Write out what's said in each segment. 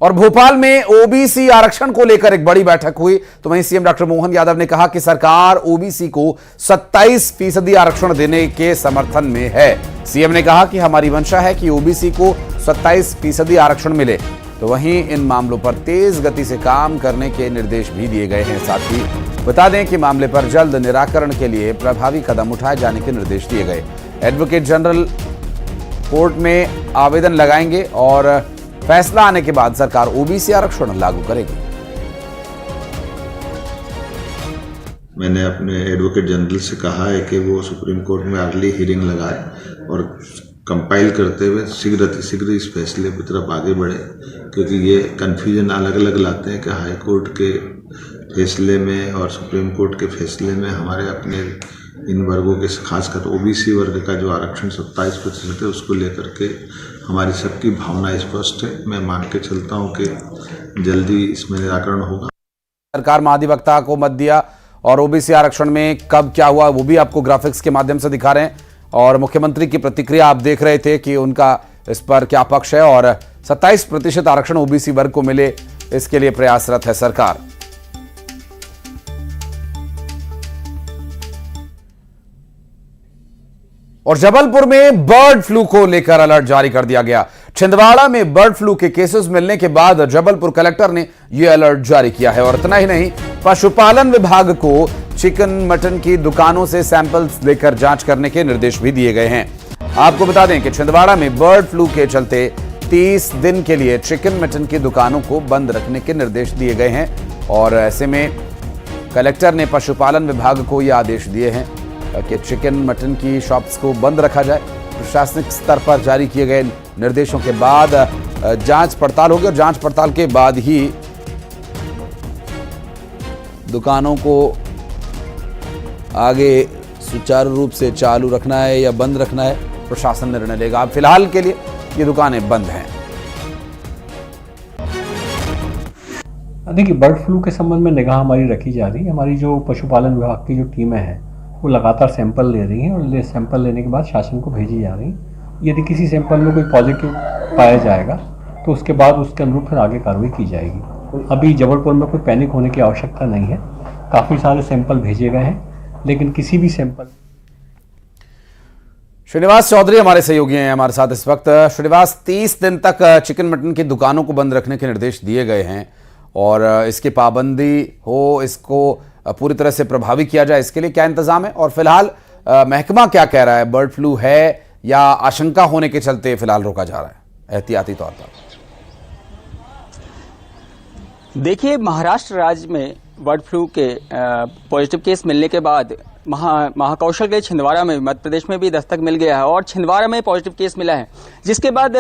और भोपाल में ओबीसी आरक्षण को लेकर एक बड़ी बैठक हुई तो वहीं सीएम डॉक्टर मोहन यादव ने कहा कि सरकार ओबीसी को 27% आरक्षण देने के समर्थन में है। सीएम ने कहा कि हमारी मंशा है कि ओबीसी को 27% आरक्षण मिले। तो वहीं इन मामलों पर तेज गति से काम करने के निर्देश भी दिए गए हैं। साथ ही बता दें कि मामले पर जल्द निराकरण के लिए प्रभावी कदम उठाए जाने के निर्देश दिए गए। एडवोकेट जनरल कोर्ट में आवेदन लगाएंगे और फैसला आने के बाद सरकार ओबीसी आरक्षण लागू करेगी। मैंने अपने एडवोकेट जनरल से कहा है कि वो सुप्रीम कोर्ट में अर्ली हियरिंग लगाए और कंपाइल करते हुए शीघ्र इस फैसले की तरफ आगे बढ़े, क्योंकि ये कन्फ्यूजन अलग अलग लाते हैं कि हाई कोर्ट के फैसले में और सुप्रीम कोर्ट के फैसले में हमारे अपने इन वर्गों के खासकर ओबीसी वर्ग का जो आरक्षण 27% है उसको लेकर के हमारी सबकी भावना स्पष्ट है। मैं मान के चलता हूं कि जल्दी इसमें निराकरण होगा। सरकार महाधिवक्ता को मत दिया और ओबीसी आरक्षण में कब क्या हुआ वो भी आपको ग्राफिक्स के माध्यम से दिखा रहे हैं और मुख्यमंत्री की प्रतिक्रिया आप देख रहे थे कि उनका इस पर क्या पक्ष है और 27% आरक्षण ओबीसी वर्ग को मिले इसके लिए प्रयासरत है सरकार। और जबलपुर में बर्ड फ्लू को लेकर अलर्ट जारी कर दिया गया। छिंदवाड़ा में बर्ड फ्लू के केसेस मिलने के बाद जबलपुर कलेक्टर ने यह अलर्ट जारी किया है। और इतना ही नहीं, पशुपालन विभाग को चिकन मटन की दुकानों से सैंपल्स लेकर जांच करने के निर्देश भी दिए गए हैं। आपको बता दें कि छिंदवाड़ा में बर्ड फ्लू के चलते 30 दिन के लिए चिकन मटन की दुकानों को बंद रखने के निर्देश दिए गए हैं और ऐसे में कलेक्टर ने पशुपालन विभाग को यह आदेश दिए हैं कि चिकन मटन की शॉप्स को बंद रखा जाए। प्रशासनिक स्तर पर जारी किए गए निर्देशों के बाद जांच पड़ताल होगी और जांच पड़ताल के बाद ही दुकानों को आगे सुचारू रूप से चालू रखना है या बंद रखना है, प्रशासन निर्णय लेगा। अब फिलहाल के लिए ये दुकानें बंद हैं। देखिए, बर्ड फ्लू के संबंध में निगाह हमारी रखी जा रही है। हमारी जो पशुपालन विभाग की जो टीमें हैं वो लगातार सैंपल ले रही हैं और सैंपल लेने के बाद शासन को भेजी जा रही हैं। यदि किसी सैंपल में कोई पॉजिटिव पाया जाएगा तो उसके बाद उसके अनुरूप फिर आगे कार्रवाई की जाएगी। अभी जबलपुर में कोई पैनिक होने की आवश्यकता नहीं है। काफ़ी सारे सैंपल भेजे गए हैं, लेकिन किसी भी सैंपल। श्रीनिवास चौधरी हमारे सहयोगी हैं हमारे साथ इस वक्त। श्रीनिवास, 30 दिन तक चिकन मटन की दुकानों को बंद रखने के निर्देश दिए गए हैं और इसकी पाबंदी हो, इसको पूरी तरह से प्रभावी किया जाए, इसके लिए क्या इंतजाम है? और फिलहाल महकमा क्या कह रहा है, बर्ड फ्लू है या आशंका होने के चलते फिलहाल रोका जा रहा है एहतियाती तौर पर? देखिए, महाराष्ट्र राज्य में बर्ड फ्लू के पॉजिटिव केस मिलने के बाद महाकौशल के छिंदवाड़ा में मध्य प्रदेश में भी दस्तक मिल गया है और छिंदवाड़ा में पॉजिटिव केस मिला है, जिसके बाद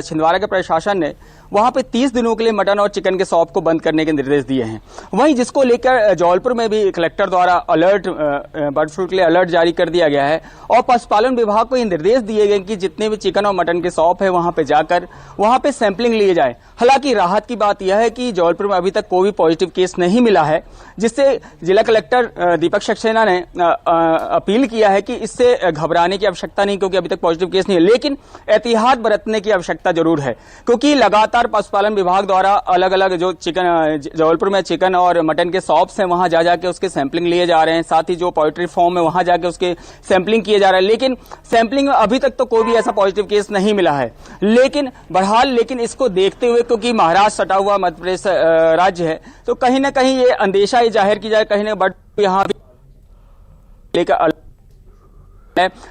छिंदवाड़ा के प्रशासन ने वहां पे 30 दिनों के लिए मटन और चिकन के शॉप को बंद करने के निर्देश दिए हैं। वहीं जिसको लेकर जबलपुर में भी कलेक्टर द्वारा अलर्ट, बर्ड फ्लू के लिए अलर्ट जारी कर दिया गया है और पशुपालन विभाग को ये निर्देश दिए गए कि जितने भी चिकन और मटन के शॉप है वहां पे जाकर वहां पे सैंपलिंग लिए जाए। हालांकि राहत की बात यह है कि जबलपुर में अभी तक कोई पॉजिटिव केस नहीं मिला है, जिससे जिला कलेक्टर दीपक सक्सेना ने अपील किया है कि इससे घबराने की आवश्यकता नहीं, क्योंकि अभी तक पॉजिटिव केस नहीं है, लेकिन एहतियात बरतने की आवश्यकता जरूर है, क्योंकि लगातार पशुपालन विभाग द्वारा अलग अलग जो चिकन जबलपुर में चिकन और मटन के शॉप्स हैं वहां जा जाके उसके सैंपलिंग लिए जा रहे हैं। साथ ही जो पोल्ट्री फार्म है वहां जाके उसके सैंपलिंग किए जा रहे हैं, लेकिन सैंपलिंग में अभी तक तो कोई भी ऐसा पॉजिटिव केस नहीं मिला है। लेकिन बहरहाल इसको देखते हुए, क्योंकि महाराष्ट्र सटा हुआ मध्य प्रदेश राज्य है, तो कहीं ना कहीं ये अंदेशा जाहिर की जाए, कहीं ना बर्ड यहां लेकर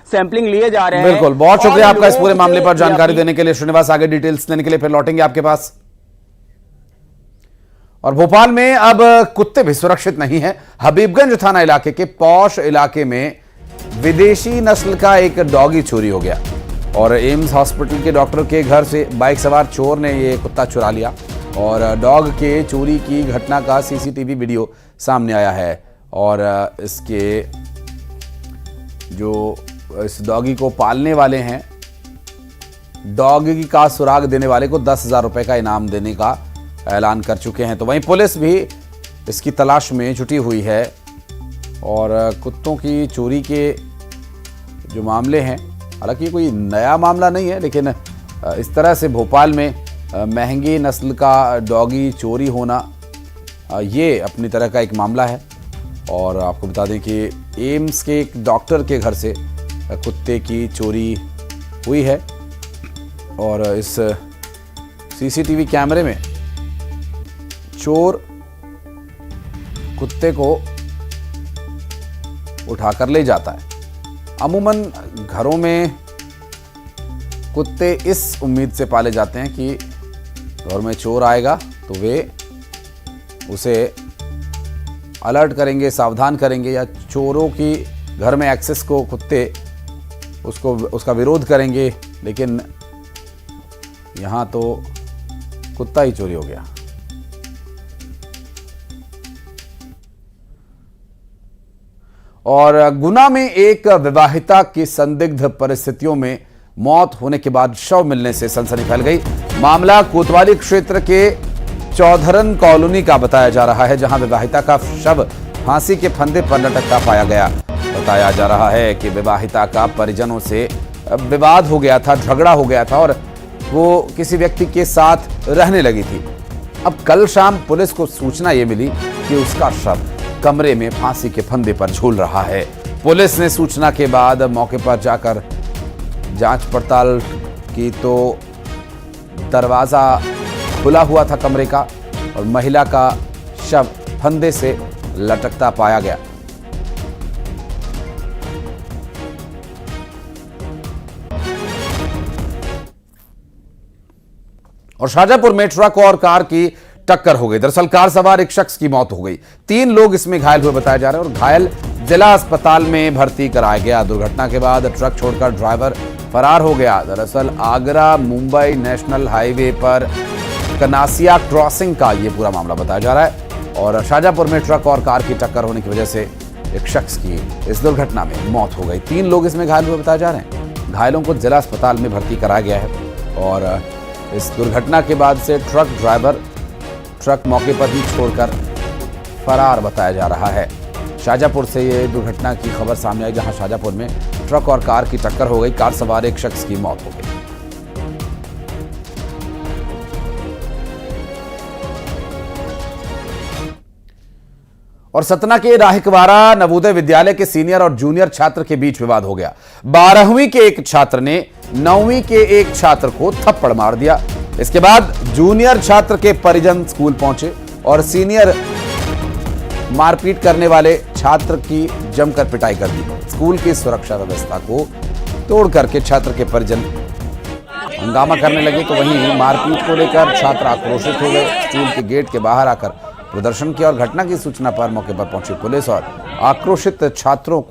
सैंपलिंग लिए जा रहे हैं। बिल्कुल, बहुत शुक्रिया आपका इस पूरे मामले पर जानकारी देने के लिए श्रीनिवास। आगे डिटेल्स देने के लिए फिर लौटेंगे आपके पास। और भोपाल में अब कुत्ते भी सुरक्षित नहीं हैं। हबीबगंज थाना इलाके के पौष इलाके में विदेशी नस्ल का एक डॉगी चोरी हो गया और एम्स हॉस्पिटल के डॉक्टर के घर से बाइक सवार चोर ने यह कुत्ता चुरा लिया और डॉग के चोरी की घटना का सीसीटीवी वीडियो सामने आया है और इसके जो इस डॉगी को पालने वाले हैं, डॉगी का सुराग देने वाले को 10,000 रुपए का इनाम देने का ऐलान कर चुके हैं। तो वहीं पुलिस भी इसकी तलाश में जुटी हुई है और कुत्तों की चोरी के जो मामले हैं, हालांकि ये कोई नया मामला नहीं है, लेकिन इस तरह से भोपाल में महंगी नस्ल का डॉगी चोरी होना ये अपनी तरह का एक मामला है। और आपको बता दें कि एम्स के एक डॉक्टर के घर से कुत्ते की चोरी हुई है और इस सीसीटीवी कैमरे में चोर कुत्ते को उठाकर ले जाता है। अमूमन घरों में कुत्ते इस उम्मीद से पाले जाते हैं कि घर में चोर आएगा तो वे उसे अलर्ट करेंगे, सावधान करेंगे, या चोरों की घर में एक्सेस को कुत्ते उसका विरोध करेंगे। लेकिन यहाँ तो कुत्ता ही चोरी हो गया। और गुना में एक विवाहिता की संदिग्ध परिस्थितियों में मौत होने के बाद शव मिलने से सनसनी फैल गई। मामला कोतवाली क्षेत्र के चौधरन कॉलोनी का बताया जा रहा है, जहां विवाहिता का शव फांसी के फंदे पर लटकता पाया गया। बताया जा रहा है कि विवाहिता का परिजनों से विवाद हो गया था, झगड़ा हो गया था और वो किसी व्यक्ति के साथ रहने लगी थी। अब कल शाम पुलिस को सूचना ये मिली कि उसका शव कमरे में फांसी के फंदे पर झूल रहा है। पुलिस ने सूचना के बाद मौके पर जाकर जांच पड़ताल की तो दरवाजा खुला हुआ था कमरे का और महिला का शव फंदे से लटकता पाया गया। और शाजापुर में ट्रक और कार की टक्कर हो गई। दरअसल कार सवार एक शख्स की मौत हो गई, 3 लोग इसमें घायल हुए बताए जा रहे हैं और घायल जिला अस्पताल में भर्ती कराया गया। दुर्घटना के बाद ट्रक छोड़कर ड्राइवर फरार हो गया। दरअसल आगरा मुंबई नेशनल हाईवे पर कनासिया क्रॉसिंग का ये पूरा मामला बताया जा रहा है और शाजापुर में ट्रक और कार की टक्कर होने की वजह से एक शख्स की इस दुर्घटना में मौत हो गई। 3 लोग इसमें घायल हुए बताए जा रहे हैं। घायलों को जिला अस्पताल में भर्ती कराया गया है और इस दुर्घटना के बाद से ट्रक ड्राइवर ट्रक मौके पर ही छोड़कर फरार बताया जा रहा है। शाजापुर से ये दुर्घटना की खबर सामने आई, जहां शाजापुर में ट्रक और कार की टक्कर हो गई, कार सवार एक शख्स की मौत हो गई। और सतना के राहिकवारा नवोदय विद्यालय के सीनियर और जूनियर छात्र के बीच विवाद हो गया। 12वीं के एक छात्र ने 9वीं के एक छात्र को थप्पड़ मार दिया। इसके बाद जूनियर छात्र के परिजन स्कूल पहुंचे और सीनियर मारपीट करने वाले छात्र की जमकर पिटाई कर दी। स्कूल की सुरक्षा व्यवस्था को तोड़ करके छात्र के परिजन हंगामा करने लगे तो वहीं मारपीट को लेकर छात्र आक्रोशित हो गए। स्कूल के गेट के बाहर आकर प्रदर्शन किया और घटना की सूचना पर मौके पर पहुंची पुलिस और आक्रोशित छात्रों